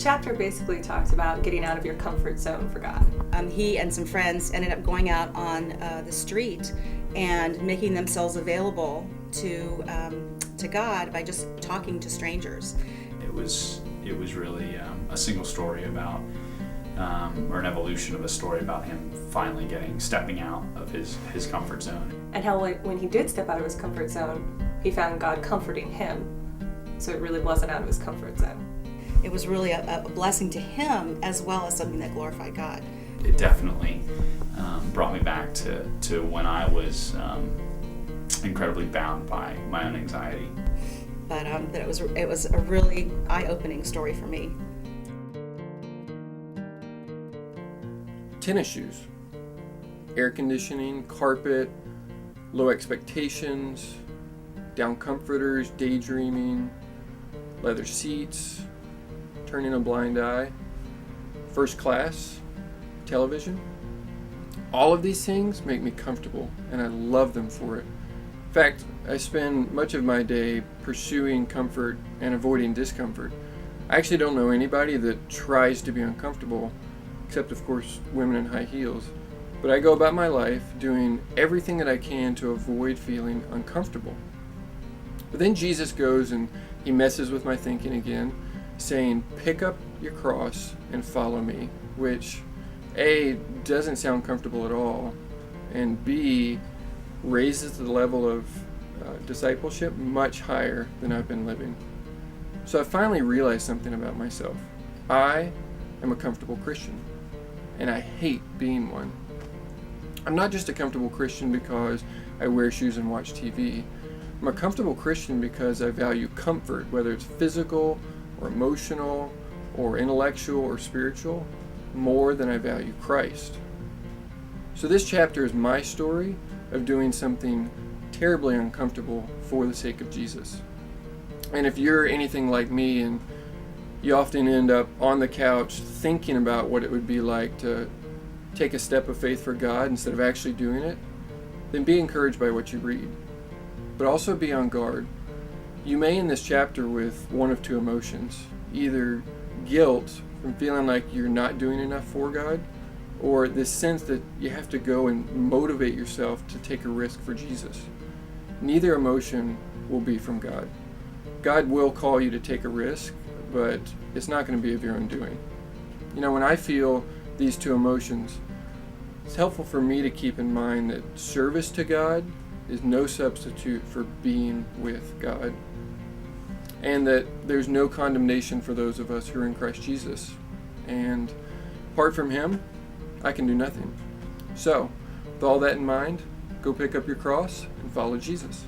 chapter basically talks about getting out of your comfort zone for God. He and some friends ended up going out on the street and making themselves available to God by just talking to strangers. It was really a single story about, or an evolution of a story about him finally stepping out of his comfort zone. And how when he did step out of his comfort zone, he found God comforting him. So it really wasn't out of his comfort zone. It was really a blessing to him as well as something that glorified God. It definitely brought me back to when I was incredibly bound by my own anxiety. But it was a really eye-opening story for me. Tennis shoes, air conditioning, carpet, low expectations, down comforters, daydreaming, leather seats, turning a blind eye, first class, television. All of these things make me comfortable, and I love them for it. In fact, I spend much of my day pursuing comfort and avoiding discomfort. I actually don't know anybody that tries to be uncomfortable, except of course women in high heels. But I go about my life doing everything that I can to avoid feeling uncomfortable. But then Jesus goes and he messes with my thinking again, saying, pick up your cross and follow me, which A, doesn't sound comfortable at all, and B, raises the level of discipleship much higher than I've been living. So I finally realized something about myself. I am a comfortable Christian, and I hate being one. I'm not just a comfortable Christian because I wear shoes and watch TV. I'm a comfortable Christian because I value comfort, whether it's physical or emotional or intellectual or spiritual, more than I value Christ. So this chapter is my story of doing something terribly uncomfortable for the sake of Jesus. And if you're anything like me and you often end up on the couch thinking about what it would be like to take a step of faith for God instead of actually doing it, then be encouraged by what you read. But also be on guard. You may end this chapter with one of two emotions, either guilt from feeling like you're not doing enough for God, or this sense that you have to go and motivate yourself to take a risk for Jesus. Neither emotion will be from God. God will call you to take a risk, but it's not going to be of your own doing. You know, when I feel these two emotions, it's helpful for me to keep in mind that service to God is no substitute for being with God, and that there's no condemnation for those of us who are in Christ Jesus. And apart from Him, I can do nothing. So, with all that in mind, go pick up your cross and follow Jesus.